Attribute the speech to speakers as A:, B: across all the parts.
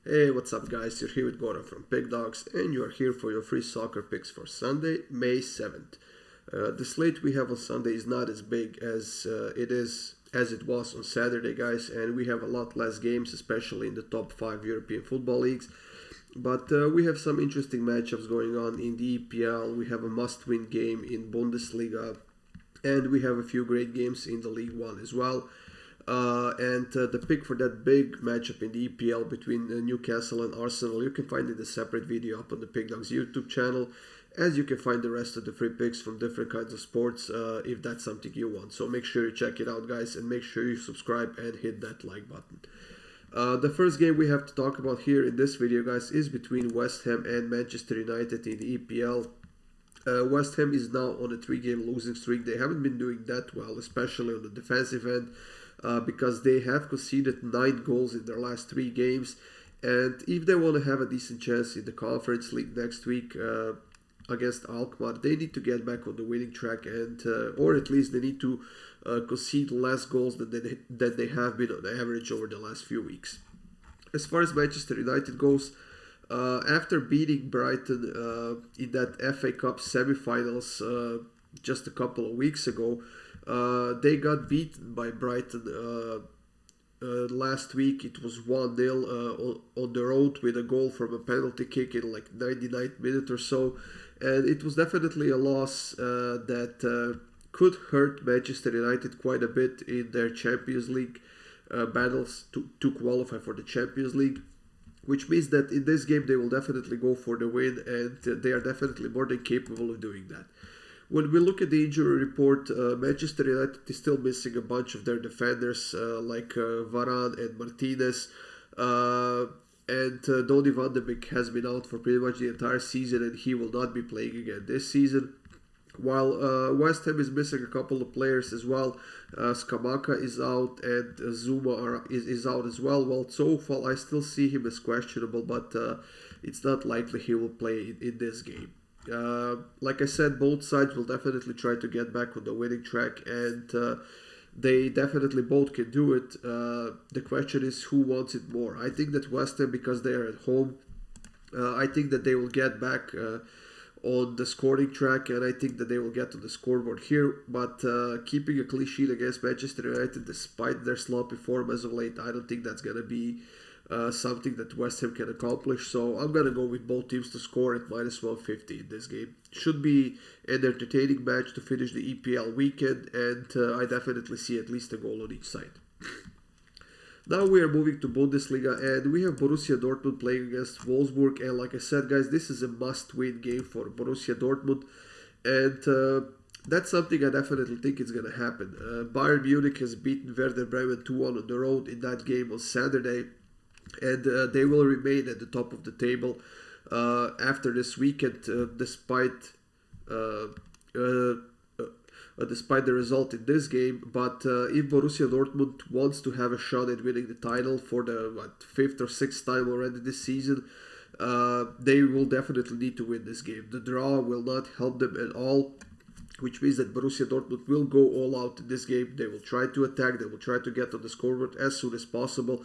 A: Hey, what's up, guys? You're here with Goran from Pick Dawgz, and you are here for your free soccer picks for Sunday, May 7th. The slate we have on Sunday is not as big as it was on Saturday, guys, and we have a lot less games, especially in the top 5 European football leagues. But we have some interesting matchups going on in the EPL. We have a must-win game in Bundesliga, and we have a few great games in the Ligue 1 as well. The pick for that big matchup in the EPL between Newcastle and Arsenal, you can find in a separate video up on the Pickdawgz YouTube channel, as you can find the rest of the free picks from different kinds of sports if that's something you want. So make sure you check it out, guys, and make sure you subscribe and hit that like button. The first game we have to talk about here in this video, guys, is between West Ham and Manchester United in the EPL. West Ham is now on a 3-game losing streak. They haven't been doing that well, especially on the defensive end. Because they have conceded 9 goals in their last 3 games, and if they want to have a decent chance in the Conference League next week against Alkmaar, they need to get back on the winning track, and or at least they need to concede less goals than they have been on average over the last few weeks. As far as Manchester United goes, after beating Brighton in that FA Cup semi-finals just a couple of weeks ago, they got beaten by Brighton last week. It was 1-0 on the road with a goal from a penalty kick in like 99th minute or so. And it was definitely a loss that could hurt Manchester United quite a bit in their Champions League battles to qualify for the Champions League. Which means that in this game they will definitely go for the win, and they are definitely more than capable of doing that. When we look at the injury report, Manchester United is still missing a bunch of their defenders like Varane and Martinez. Donny van de Beek has been out for pretty much the entire season, and he will not be playing again this season. While West Ham is missing a couple of players as well. Skamaka is out, and Zuma is out as well. Well, so far I still see him as questionable, but it's not likely he will play in this game. Like I said, both sides will definitely try to get back on the winning track, and they definitely both can do it. The question is who wants it more. I think that West Ham, because they are at home, I think that they will get back on the scoring track, and I think that they will get to the scoreboard here. But keeping a clean sheet against Manchester United, despite their sloppy form as of late, I don't think that's going to be something that West Ham can accomplish. So I'm going to go with both teams to score at minus 150 in this game. Should be an entertaining match to finish the EPL weekend, and I definitely see at least a goal on each side. Now we are moving to Bundesliga, and we have Borussia Dortmund playing against Wolfsburg. And like I said, guys, this is a must-win game for Borussia Dortmund, and that's something I definitely think is going to happen. Bayern Munich has beaten Werder Bremen 2-1 on the road in that game on Saturday, and they will remain at the top of the table after this weekend, despite the result in this game. But if Borussia Dortmund wants to have a shot at winning the title for the 5th or 6th time already this season, they will definitely need to win this game. The draw will not help them at all, which means that Borussia Dortmund will go all out in this game. They will try to attack, they will try to get on the scoreboard as soon as possible.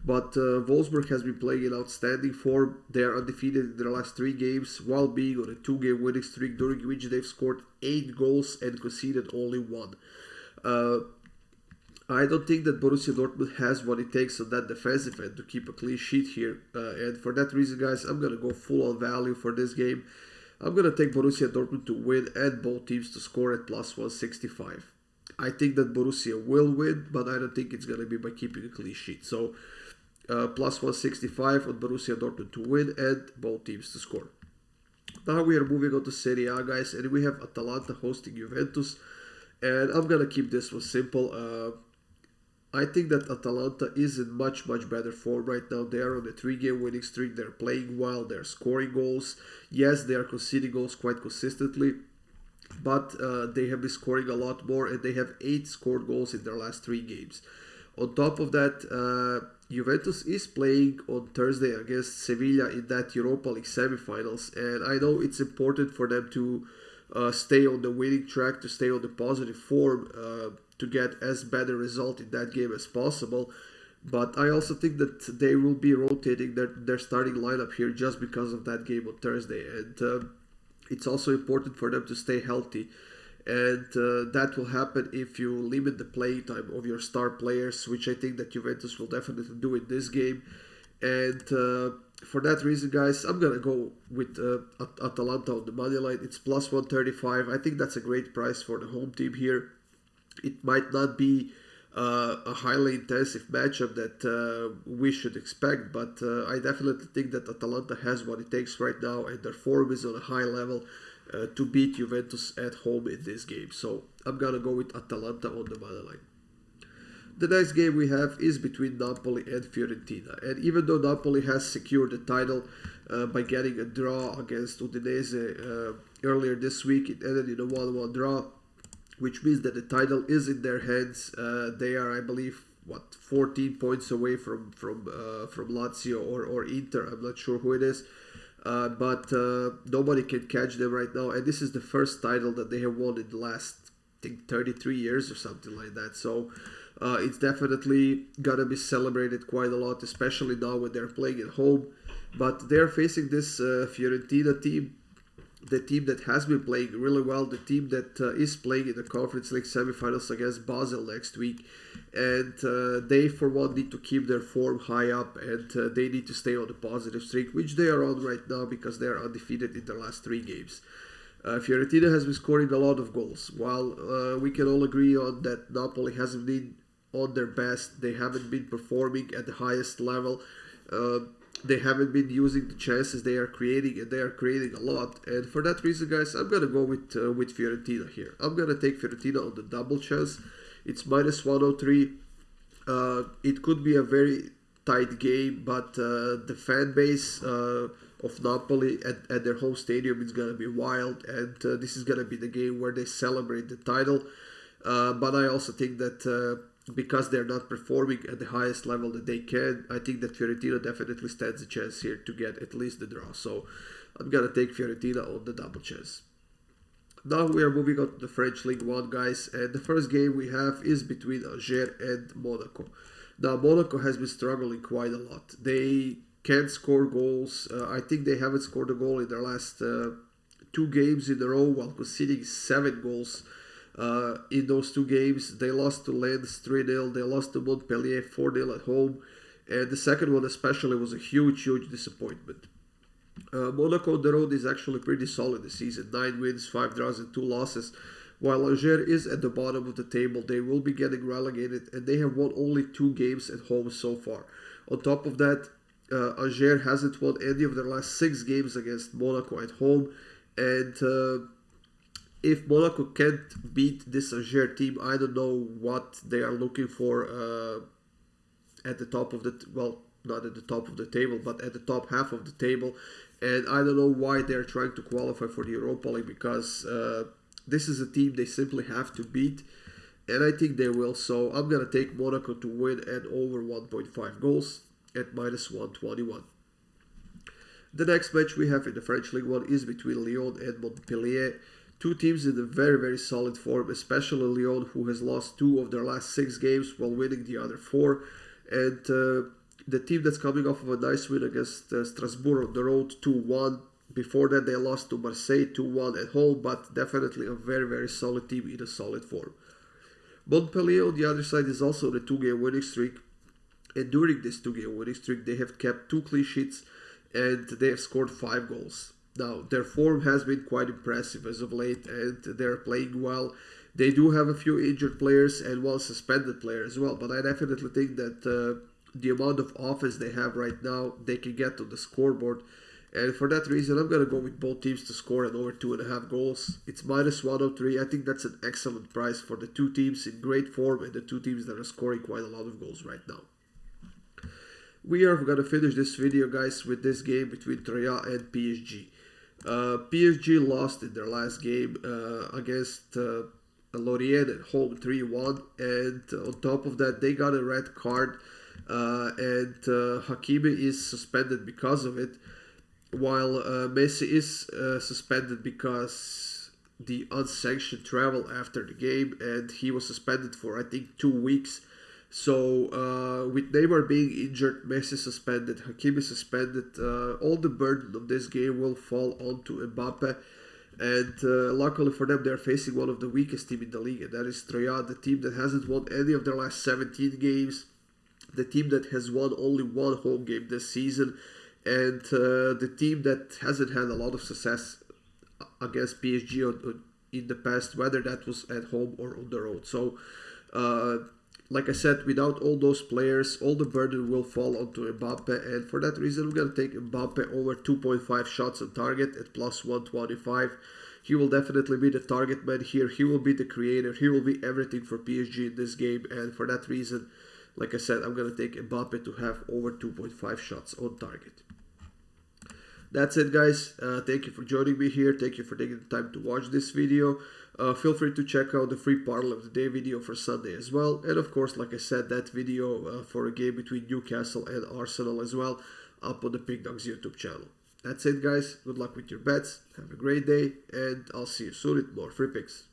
A: But Wolfsburg has been playing in outstanding form. They are undefeated in their last 3 games, while being on a 2-game winning streak, during which they've scored 8 goals and conceded only 1. I don't think that Borussia Dortmund has what it takes on that defensive end to keep a clean sheet here. And for that reason, guys, I'm going to go full on value for this game. I'm going to take Borussia Dortmund to win and both teams to score at plus 165. I think that Borussia will win, but I don't think it's going to be by keeping a clean sheet. So, plus 165 on Borussia Dortmund to win and both teams to score. Now we are moving on to Serie A, guys, and we have Atalanta hosting Juventus. And I'm going to keep this one simple. I think that Atalanta is in much better form right now. They are on a 3-game winning streak. They're playing well. They're scoring goals. Yes, they are conceding goals quite consistently, but they have been scoring a lot more, and they have 8 scored goals in their last 3 games. On top of that, Juventus is playing on Thursday against Sevilla in that Europa League semi-finals, and I know it's important for them to stay on the winning track, to stay on the positive form, to get as bad a result in that game as possible. But I also think that they will be rotating their starting lineup here just because of that game on Thursday. And it's also important for them to stay healthy. And that will happen if you limit the playing time of your star players, which I think that Juventus will definitely do in this game. And for that reason, guys, I'm going to go with Atalanta on the money line. It's plus 135. I think that's a great price for the home team here. It might not be a highly intensive matchup that we should expect, but I definitely think that Atalanta has what it takes right now, and their form is on a high level to beat Juventus at home in this game. So I'm going to go with Atalanta on the money line. The next game we have is between Napoli and Fiorentina. And even though Napoli has secured the title by getting a draw against Udinese earlier this week, it ended in a 1-1 draw, which means that the title is in their hands. They are, I believe, 14 points away from Lazio or Inter. I'm not sure who it is. But nobody can catch them right now. And this is the first title that they have won in the last, I think, 33 years or something like that. So it's definitely gonna be celebrated quite a lot, especially now when they're playing at home. But they're facing this Fiorentina team, the team that has been playing really well, the team that is playing in the Conference League semifinals against Basel next week. And they, for one, need to keep their form high up, and they need to stay on the positive streak, which they are on right now because they are undefeated in their last 3 games. Fiorentina has been scoring a lot of goals. While we can all agree on that Napoli hasn't been on their best, they haven't been performing at the highest level. They haven't been using the chances they are creating, and they are creating a lot. And for that reason, guys, I'm gonna go with Fiorentina here. I'm gonna take Fiorentina on the double chance. It's minus 103. It could be a very tight game, but the fan base of Napoli at their home stadium is gonna be wild, and this is gonna be the game where they celebrate the title. But I also think that because they're not performing at the highest level that they can, I think that Fiorentina definitely stands a chance here to get at least the draw. So I'm gonna take Fiorentina on the double chance. Now we are moving on to the French Ligue 1, guys, and the first game we have is between Angers and Monaco. Now Monaco has been struggling quite a lot. They can't score goals. I think they haven't scored a goal in their last 2 games in a row, while conceding 7 goals. In those 2 games. They lost to Lens 3-0, they lost to Montpellier 4-0 at home, and the second one especially was a huge disappointment. Monaco on the road is actually pretty solid this season, 9 wins, 5 draws and 2 losses. While Angers is at the bottom of the table, they will be getting relegated, and they have won only 2 games at home so far. On top of that, Angers hasn't won any of their last 6 games against Monaco at home, and if Monaco can't beat this Angers team, I don't know what they are looking for at the top of the... well, not at the top of the table, but at the top half of the table. And I don't know why they're trying to qualify for the Europa League, because this is a team they simply have to beat. And I think they will. So I'm going to take Monaco to win and over 1.5 goals at minus 121. The next match we have in the French League 1 is between Lyon and Montpellier. 2 teams in a very solid form, especially Lyon, who has lost 2 of their last 6 games while winning the other 4. And the team that's coming off of a nice win against Strasbourg on the road, 2-1. Before that, they lost to Marseille 2-1 at home, but definitely a very solid team in a solid form. Montpellier, on the other side, is also on a 2-game winning streak. And during this 2-game winning streak, they have kept 2 clean sheets and they have scored 5 goals. Now, their form has been quite impressive as of late, and they're playing well. They do have a few injured players and 1 suspended player as well, but I definitely think that the amount of offense they have right now, they can get to the scoreboard. And for that reason, I'm going to go with both teams to score at over 2.5 goals. It's minus 103. I think that's an excellent price for the 2 teams in great form and the 2 teams that are scoring quite a lot of goals right now. We are going to finish this video, guys, with this game between Troyes and PSG. PSG lost in their last game against Lorient at home 3-1, and on top of that they got a red card, and Hakimi is suspended because of it, while Messi is suspended because the unsanctioned travel after the game, and he was suspended for I think 2 weeks. So with Neymar being injured, Messi suspended, Hakimi suspended, all the burden of this game will fall onto Mbappe. And luckily for them, they're facing one of the weakest teams in the league, and that is Troyes, the team that hasn't won any of their last 17 games, the team that has won only one home game this season, and the team that hasn't had a lot of success against PSG in the past, whether that was at home or on the road. So, like I said, without all those players, all the burden will fall onto Mbappe, and for that reason, I'm going to take Mbappe over 2.5 shots on target at plus 125. He will definitely be the target man here. He will be the creator. He will be everything for PSG in this game, and for that reason, like I said, I'm going to take Mbappe to have over 2.5 shots on target. That's it, guys. Thank you for joining me here. Thank you for taking the time to watch this video. Feel free to check out the free Parlay of the Day video for Sunday as well. And of course, like I said, that video for a game between Newcastle and Arsenal as well up on the Pick Dawgz YouTube channel. That's it, guys. Good luck with your bets. Have a great day, and I'll see you soon with more free picks.